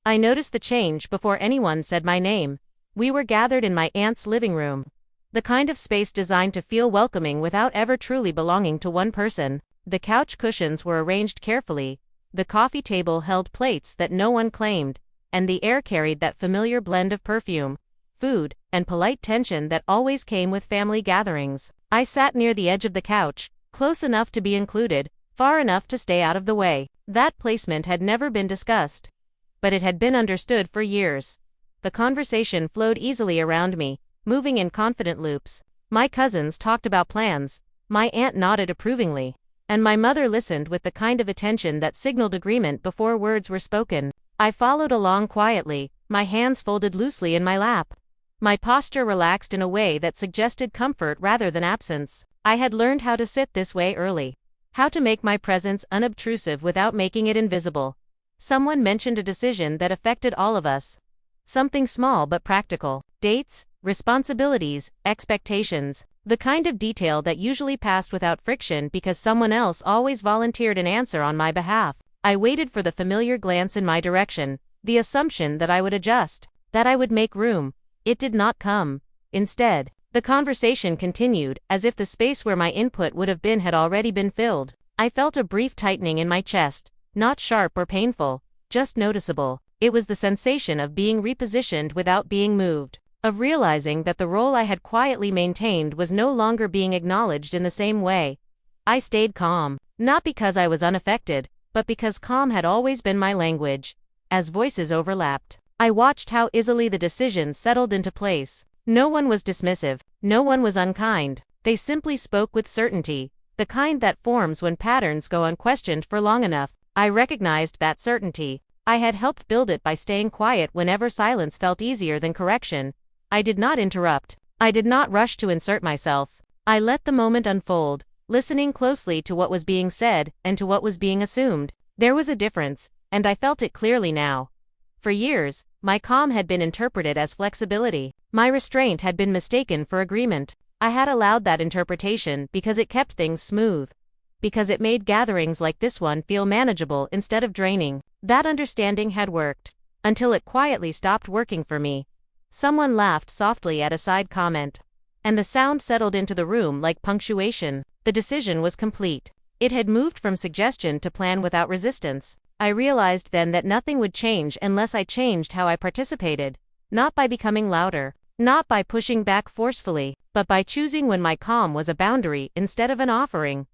I noticed the change before anyone said my name. We were gathered in my aunt's living room. The kind of space designed to feel welcoming without ever truly belonging to one person. The couch cushions were arranged carefully, the coffee table held plates that no one claimed, and the air carried that familiar blend of perfume, food, and polite tension that always came with family gatherings. I sat near the edge of the couch, close enough to be included, far enough to stay out of the way. That placement had never been discussed, but it had been understood for years. The conversation flowed easily around me, moving in confident loops. My cousins talked about plans, my aunt nodded approvingly, and my mother listened with the kind of attention that signaled agreement before words were spoken. I followed along quietly, my hands folded loosely in my lap. My posture relaxed in a way that suggested comfort rather than absence. I had learned how to sit this way early. How to make my presence unobtrusive without making it invisible. Someone mentioned a decision that affected all of us. Something small but practical. Dates, responsibilities, expectations. The kind of detail that usually passed without friction because someone else always volunteered an answer on my behalf. I waited for the familiar glance in my direction, the assumption that I would adjust, that I would make room. It did not come. Instead, the conversation continued, as if the space where my input would have been had already been filled. I felt a brief tightening in my chest, not sharp or painful, just noticeable. It was the sensation of being repositioned without being moved, of realizing that the role I had quietly maintained was no longer being acknowledged in the same way. I stayed calm, not because I was unaffected, but because calm had always been my language. As voices overlapped, I watched how easily the decisions settled into place. No one was dismissive, no one was unkind. They simply spoke with certainty, the kind that forms when patterns go unquestioned for long enough. I recognized that certainty. I had helped build it by staying quiet whenever silence felt easier than correction. I did not interrupt. I did not rush to insert myself. I let the moment unfold, listening closely to what was being said and to what was being assumed. There was a difference, and I felt it clearly now. For years, my calm had been interpreted as flexibility. My restraint had been mistaken for agreement. I had allowed that interpretation because it kept things smooth. Because it made gatherings like this one feel manageable instead of draining. That understanding had worked. Until it quietly stopped working for me. Someone laughed softly at a side comment. And the sound settled into the room like punctuation. The decision was complete. It had moved from suggestion to plan without resistance. I realized then that nothing would change unless I changed how I participated. Not by becoming louder. Not by pushing back forcefully, but by choosing when my calm was a boundary instead of an offering.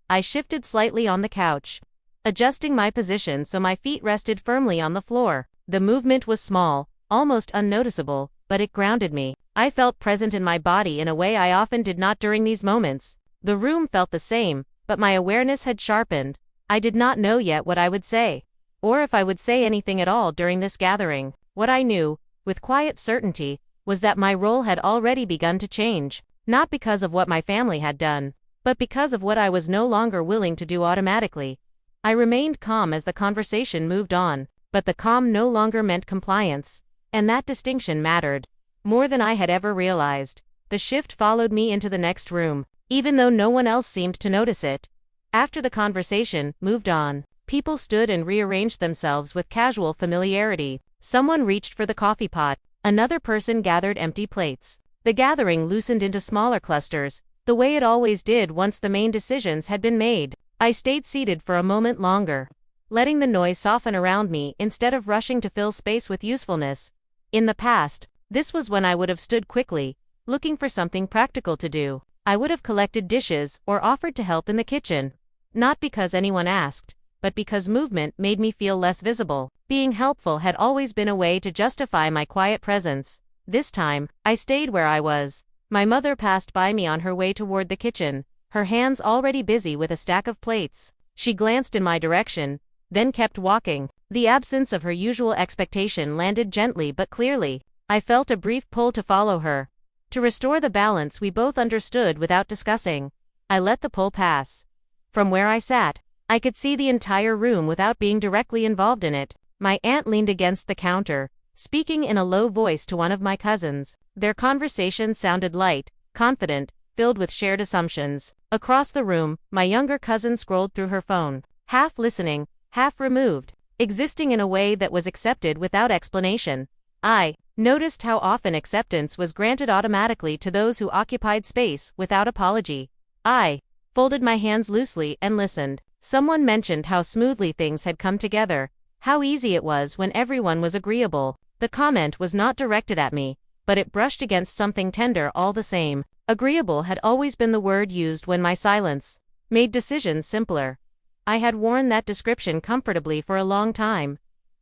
I shifted slightly on the couch, adjusting my position so my feet rested firmly on the floor. The movement was small, almost unnoticeable, but it grounded me. I felt present in my body in a way I often did not during these moments. The room felt the same, but my awareness had sharpened. I did not know yet what I would say, or if I would say anything at all during this gathering. What I knew, with quiet certainty, was that my role had already begun to change, not because of what my family had done, but because of what I was no longer willing to do automatically. I remained calm as the conversation moved on, but the calm no longer meant compliance, and that distinction mattered more than I had ever realized. The shift followed me into the next room, even though no one else seemed to notice it. After the conversation moved on, people stood and rearranged themselves with casual familiarity. Someone reached for the coffee pot, another person gathered empty plates. The gathering loosened into smaller clusters, the way it always did once the main decisions had been made. I stayed seated for a moment longer, letting the noise soften around me instead of rushing to fill space with usefulness. In the past, this was when I would have stood quickly, looking for something practical to do. I would have collected dishes or offered to help in the kitchen. Not because anyone asked, but because movement made me feel less visible. Being helpful had always been a way to justify my quiet presence. This time, I stayed where I was. My mother passed by me on her way toward the kitchen, her hands already busy with a stack of plates. She glanced in my direction, then kept walking. The absence of her usual expectation landed gently but clearly. I felt a brief pull to follow her, to restore the balance we both understood without discussing. I let the pull pass. From where I sat, I could see the entire room without being directly involved in it. My aunt leaned against the counter, speaking in a low voice to one of my cousins. Their conversation sounded light, confident, filled with shared assumptions. Across the room, my younger cousin scrolled through her phone, half listening, half removed. existing in a way that was accepted without explanation. I noticed how often acceptance was granted automatically to those who occupied space without apology. I folded my hands loosely and listened. Someone mentioned how smoothly things had come together, how easy it was when everyone was agreeable. The comment was not directed at me, but it brushed against something tender all the same. Agreeable had always been the word used when my silence made decisions simpler. I had worn that description comfortably for a long time.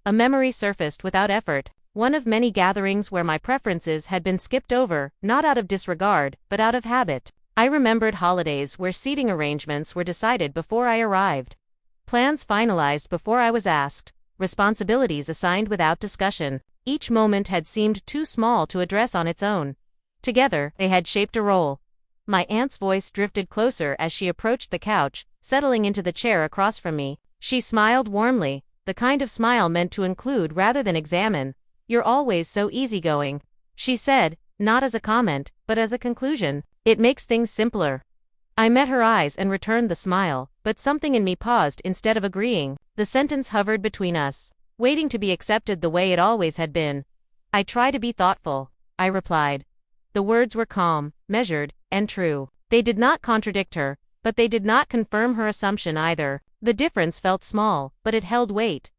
A memory surfaced without effort, one of many gatherings where my preferences had been skipped over, not out of disregard, but out of habit. I remembered holidays where seating arrangements were decided before I arrived. Plans finalized before I was asked. Responsibilities assigned without discussion. Each moment had seemed too small to address on its own. Together, they had shaped a role. My aunt's voice drifted closer as she approached the couch, settling into the chair across from me. She smiled warmly, the kind of smile meant to include rather than examine. "You're always so easygoing," she said, not as a comment, but as a conclusion. "It makes things simpler." I met her eyes and returned the smile, but something in me paused instead of agreeing. The sentence hovered between us, waiting to be accepted the way it always had been. "I try to be thoughtful," I replied. The words were calm, measured, and true. They did not contradict her, but they did not confirm her assumption either. The difference felt small, but it held weight.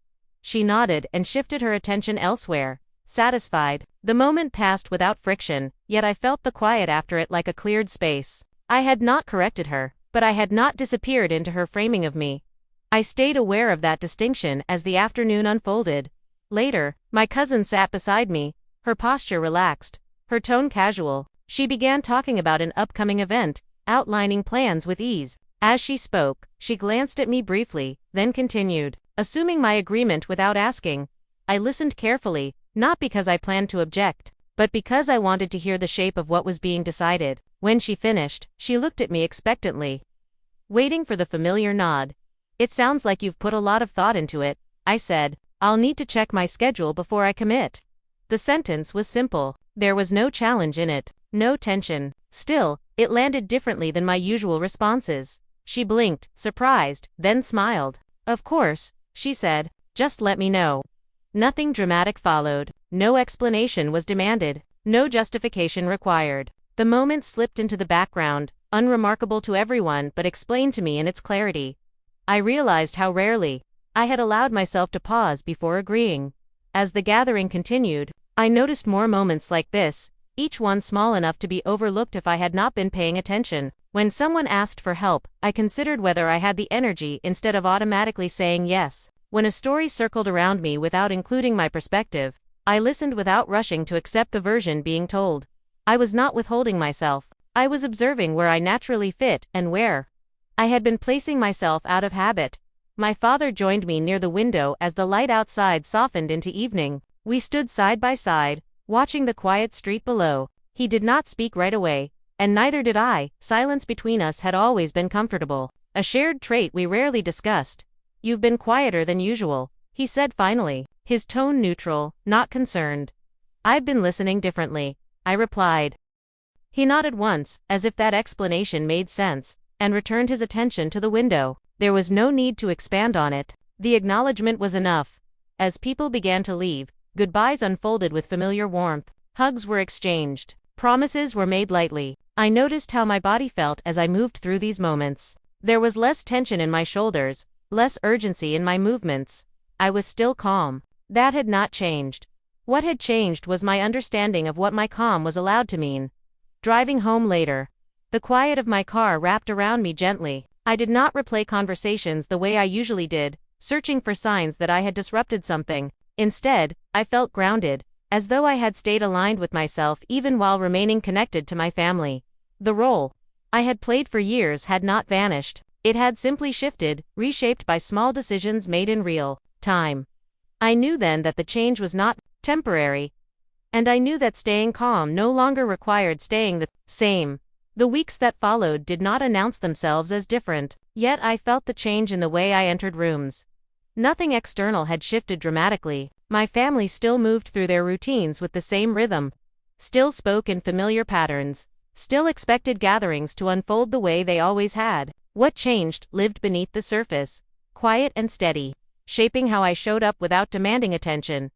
She nodded and shifted her attention elsewhere. Satisfied, the moment passed without friction, yet I felt the quiet after it like a cleared space. I had not corrected her, but I had not disappeared into her framing of me. I stayed aware of that distinction as the afternoon unfolded. Later, my cousin sat beside me, her posture relaxed, her tone casual. She began talking about an upcoming event, outlining plans with ease. As she spoke, she glanced at me briefly, then continued, assuming my agreement without asking. I listened carefully, not because I planned to object, but because I wanted to hear the shape of what was being decided. When she finished, she looked at me expectantly, waiting for the familiar nod. "It sounds like you've put a lot of thought into it," I said. "I'll need to check my schedule before I commit." The sentence was simple. There was no challenge in it, no tension. Still, it landed differently than my usual responses. She blinked, surprised, then smiled. "Of course," she said, "just let me know." Nothing dramatic followed. No explanation was demanded. No justification required. The moment slipped into the background, unremarkable to everyone but explained to me in its clarity. I realized how rarely I had allowed myself to pause before agreeing. As the gathering continued, I noticed more moments like this, each one small enough to be overlooked if I had not been paying attention. When someone asked for help, I considered whether I had the energy instead of automatically saying yes. When a story circled around me without including my perspective, I listened without rushing to accept the version being told. I was not withholding myself. I was observing where I naturally fit and where I had been placing myself out of habit. My father joined me near the window as the light outside softened into evening. We stood side by side, watching the quiet street below. He did not speak right away, and neither did I. Silence between us had always been comfortable, a shared trait we rarely discussed. "You've been quieter than usual," he said finally, his tone neutral, not concerned. "I've been listening differently," I replied. He nodded once, as if that explanation made sense, and returned his attention to the window. There was no need to expand on it. The acknowledgement was enough. As people began to leave, goodbyes unfolded with familiar warmth. Hugs were exchanged. Promises were made lightly. I noticed how my body felt as I moved through these moments. There was less tension in my shoulders, less urgency in my movements. I was still calm. That had not changed. What had changed was my understanding of what my calm was allowed to mean. Driving home later, the quiet of my car wrapped around me gently. I did not replay conversations the way I usually did, searching for signs that I had disrupted something. Instead, I felt grounded, as though I had stayed aligned with myself even while remaining connected to my family. The role I had played for years had not vanished. It had simply shifted, reshaped by small decisions made in real time. I knew then that the change was not temporary, and I knew that staying calm no longer required staying the same. The weeks that followed did not announce themselves as different, yet I felt the change in the way I entered rooms. Nothing external had shifted dramatically. My family still moved through their routines with the same rhythm, still spoke in familiar patterns, still expected gatherings to unfold the way they always had. What changed lived beneath the surface, quiet and steady. shaping how I showed up without demanding attention.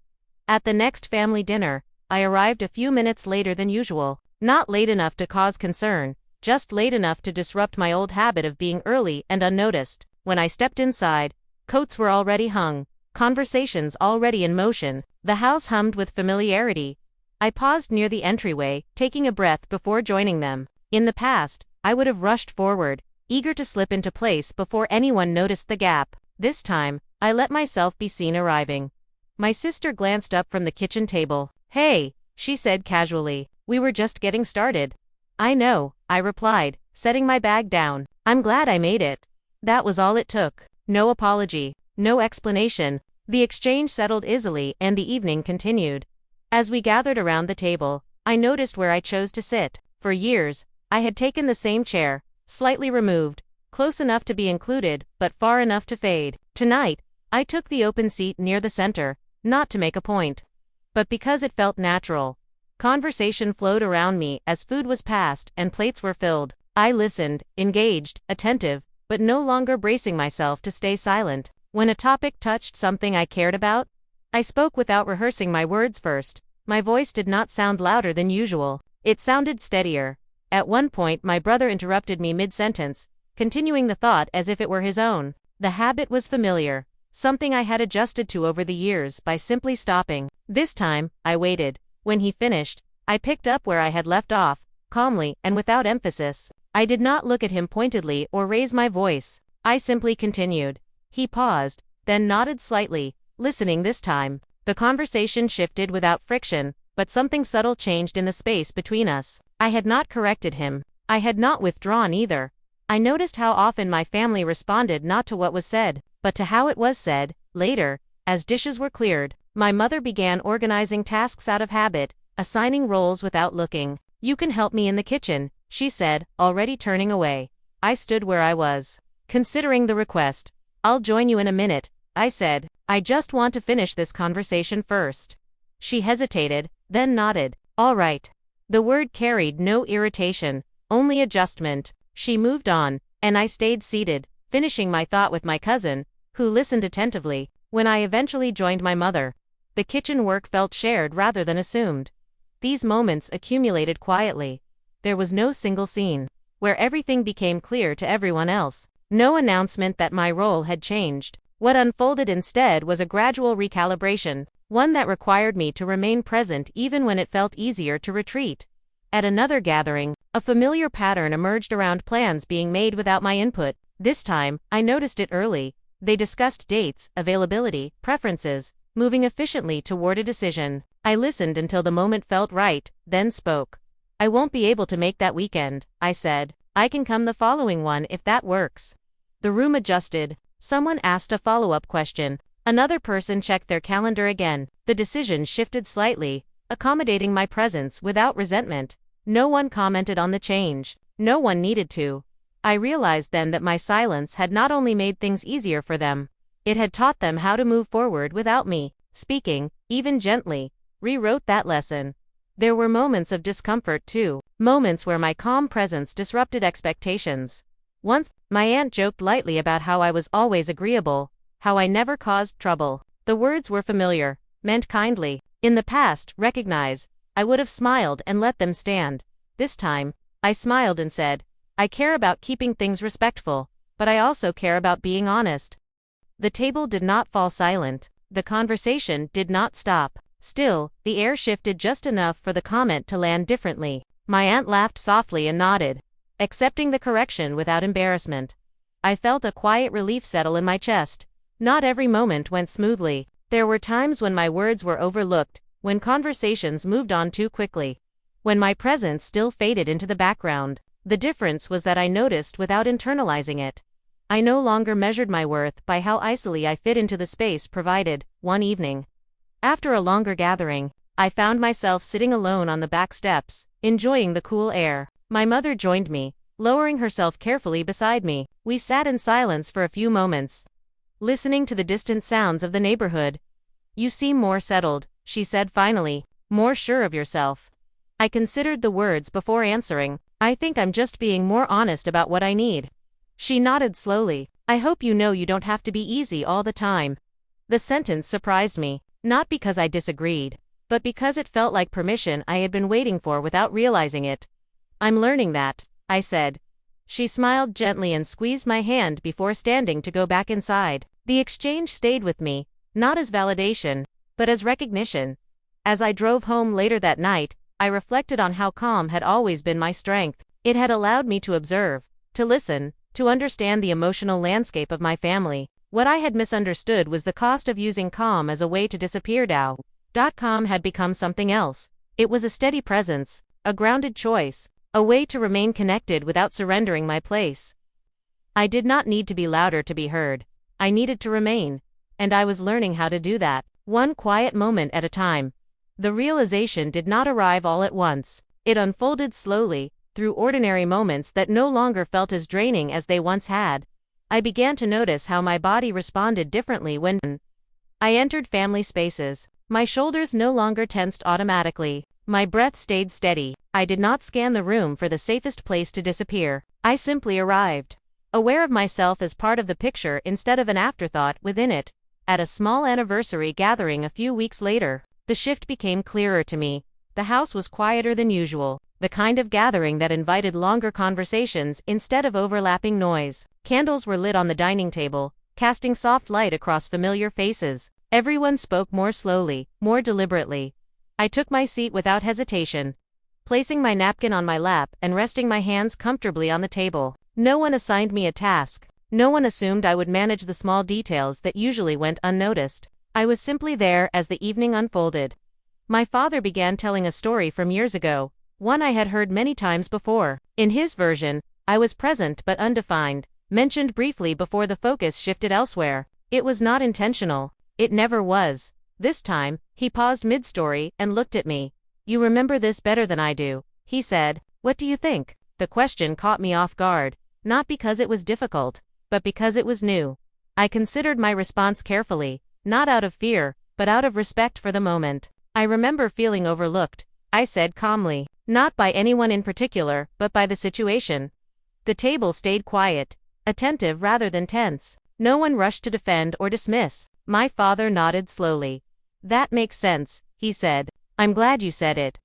At the next family dinner, I arrived a few minutes later than usual, not late enough to cause concern, just late enough to disrupt my old habit of being early and unnoticed. When I stepped inside, coats were already hung, conversations already in motion, the house hummed with familiarity. I paused near the entryway, taking a breath before joining them. In the past, I would have rushed forward, eager to slip into place before anyone noticed the gap. This time, I let myself be seen arriving. My sister glanced up from the kitchen table. "Hey," she said casually, "we were just getting started." "I know," I replied, setting my bag down. "I'm glad I made it." That was all it took. No apology, no explanation. The exchange settled easily and the evening continued. As we gathered around the table, I noticed where I chose to sit. For years, I had taken the same chair, slightly removed, close enough to be included, but far enough to fade. Tonight, I took the open seat near the center, not to make a point, but because it felt natural. Conversation flowed around me as food was passed and plates were filled. I listened, engaged, attentive, but no longer bracing myself to stay silent. When a topic touched something I cared about, I spoke without rehearsing my words first. My voice did not sound louder than usual. It sounded steadier. At one point, my brother interrupted me mid-sentence, continuing the thought as if it were his own. The habit was familiar, something I had adjusted to over the years by simply stopping. This time, I waited. When he finished, I picked up where I had left off, calmly and without emphasis. I did not look at him pointedly or raise my voice. I simply continued. He paused, then nodded slightly, listening this time. The conversation shifted without friction, but something subtle changed in the space between us. I had not corrected him. I had not withdrawn either. I noticed how often my family responded not to what was said, but to how it was said. Later, as dishes were cleared, my mother began organizing tasks out of habit, assigning roles without looking. "You can help me in the kitchen," she said, already turning away. I stood where I was, considering the request. "I'll join you in a minute," I said. "I just want to finish this conversation first." She hesitated, then nodded. "All right." The word carried no irritation, only adjustment. She moved on, and I stayed seated, finishing my thought with my cousin, who listened attentively. When I eventually joined my mother, the kitchen work felt shared rather than assumed. These moments accumulated quietly. There was no single scene, where everything became clear to everyone else. No announcement that my role had changed. What unfolded instead was a gradual recalibration, one that required me to remain present even when it felt easier to retreat. At another gathering, a familiar pattern emerged around plans being made without my input. This time, I noticed it early. They discussed dates, availability, preferences, moving efficiently toward a decision. I listened until the moment felt right, then spoke. "I won't be able to make that weekend," I said. "I can come the following one if that works." The room adjusted. Someone asked a follow-up question. Another person checked their calendar again. The decision shifted slightly, accommodating my presence without resentment. No one commented on the change. No one needed to. I realized then that my silence had not only made things easier for them, it had taught them how to move forward without me. Speaking, even gently, rewrote that lesson. There were moments of discomfort too, moments where my calm presence disrupted expectations. Once, my aunt joked lightly about how I was always agreeable, how I never caused trouble. The words were familiar, meant kindly. In the past, recognize, I would have smiled and let them stand. This time, I smiled and said, "I care about keeping things respectful, but I also care about being honest." The table did not fall silent. The conversation did not stop. Still, the air shifted just enough for the comment to land differently. My aunt laughed softly and nodded, accepting the correction without embarrassment. I felt a quiet relief settle in my chest. Not every moment went smoothly. There were times when my words were overlooked, when conversations moved on too quickly, when my presence still faded into the background. The difference was that I noticed without internalizing it. I no longer measured my worth by how easily I fit into the space provided. One evening, after a longer gathering, I found myself sitting alone on the back steps, enjoying the cool air. My mother joined me, lowering herself carefully beside me. We sat in silence for a few moments, listening to the distant sounds of the neighborhood. "You seem more settled," she said finally, "more sure of yourself." I considered the words before answering. "I think I'm just being more honest about what I need." She nodded slowly. "I hope you know you don't have to be easy all the time." The sentence surprised me, not because I disagreed, but because it felt like permission I had been waiting for without realizing it. "I'm learning that," I said. She smiled gently and squeezed my hand before standing to go back inside. The exchange stayed with me, not as validation, but as recognition. As I drove home later that night, I reflected on how calm had always been my strength. It had allowed me to observe, to listen, to understand the emotional landscape of my family. What I had misunderstood was the cost of using calm as a way to disappear. Calm had become something else. It was a steady presence, a grounded choice, a way to remain connected without surrendering my place. I did not need to be louder to be heard. I needed to remain. And I was learning how to do that, one quiet moment at a time. The realization did not arrive all at once. It unfolded slowly, through ordinary moments that no longer felt as draining as they once had. I began to notice how my body responded differently when I entered family spaces. My shoulders no longer tensed automatically. My breath stayed steady. I did not scan the room for the safest place to disappear. I simply arrived, aware of myself as part of the picture instead of an afterthought within it. At a small anniversary gathering a few weeks later, the shift became clearer to me. The house was quieter than usual, the kind of gathering that invited longer conversations instead of overlapping noise. Candles were lit on the dining table, casting soft light across familiar faces. Everyone spoke more slowly, more deliberately. I took my seat without hesitation, placing my napkin on my lap and resting my hands comfortably on the table. No one assigned me a task. No one assumed I would manage the small details that usually went unnoticed. I was simply there as the evening unfolded. My father began telling a story from years ago, one I had heard many times before. In his version, I was present but undefined, mentioned briefly before the focus shifted elsewhere. It was not intentional. It never was. This time, he paused mid-story and looked at me. "You remember this better than I do," he said. "What do you think?" The question caught me off guard, not because it was difficult, but because it was new. I considered my response carefully, not out of fear, but out of respect for the moment. "I remember feeling overlooked," I said calmly. "Not by anyone in particular, but by the situation." The table stayed quiet, attentive rather than tense. No one rushed to defend or dismiss. My father nodded slowly. "That makes sense," he said. "I'm glad you said it."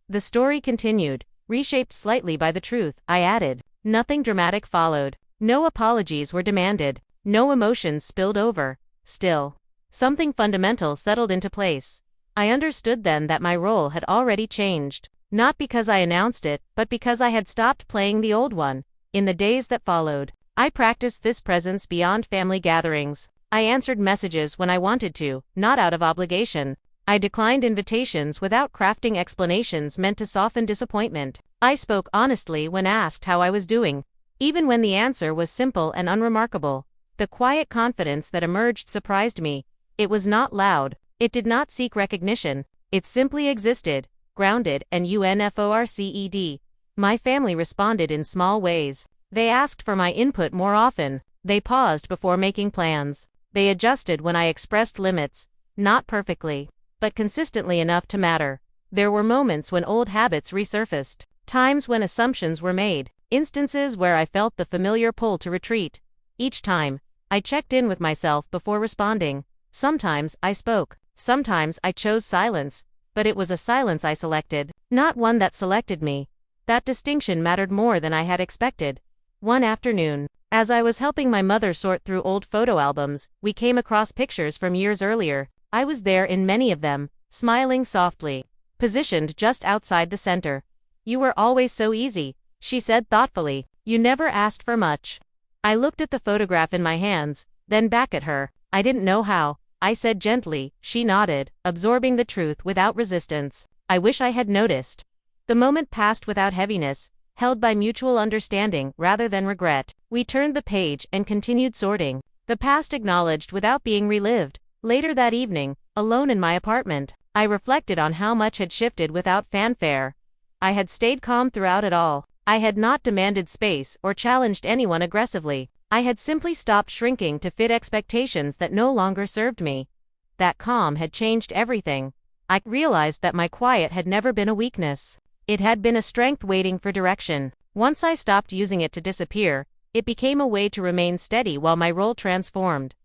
The story continued, reshaped slightly by the truth, I added. Nothing dramatic followed. No apologies were demanded. No emotions spilled over. Still, something fundamental settled into place. I understood then that my role had already changed. Not because I announced it, but because I had stopped playing the old one. In the days that followed, I practiced this presence beyond family gatherings. I answered messages when I wanted to, not out of obligation. I declined invitations without crafting explanations meant to soften disappointment. I spoke honestly when asked how I was doing, even when the answer was simple and unremarkable. The quiet confidence that emerged surprised me. It was not loud. It did not seek recognition. It simply existed, grounded and unforced. My family responded in small ways. They asked for my input more often. They paused before making plans. They adjusted when I expressed limits, not perfectly, but consistently enough to matter. There were moments when old habits resurfaced, times when assumptions were made, instances where I felt the familiar pull to retreat. Each time, I checked in with myself before responding. Sometimes I spoke, sometimes I chose silence, but it was a silence I selected, not one that selected me. That distinction mattered more than I had expected. One afternoon, as I was helping my mother sort through old photo albums, we came across pictures from years earlier. I was there in many of them, smiling softly, positioned just outside the center. "You were always so easy," she said thoughtfully. "You never asked for much." I looked at the photograph in my hands, then back at her. "I didn't know how," I said gently. She nodded, absorbing the truth without resistance. I wish I had noticed. The moment passed without heaviness, held by mutual understanding rather than regret. We turned the page and continued sorting. The past acknowledged without being relived. Later that evening, alone in my apartment, I reflected on how much had shifted without fanfare. I had stayed calm throughout it all. I had not demanded space or challenged anyone aggressively. I had simply stopped shrinking to fit expectations that no longer served me. That calm had changed everything. I realized that my quiet had never been a weakness. It had been a strength waiting for direction. Once I stopped using it to disappear, it became a way to remain steady while my role transformed.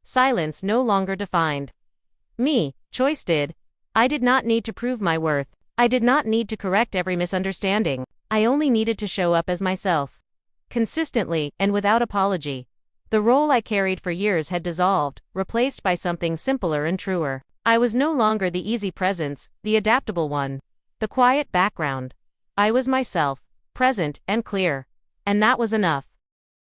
Silence no longer defined me. Choice did. I did not need to prove my worth. I did not need to correct every misunderstanding. I only needed to show up as myself. Consistently, and without apology. The role I carried for years had dissolved, replaced by something simpler and truer. I was no longer the easy presence, the adaptable one. The quiet background. I was myself, present and clear. And that was enough.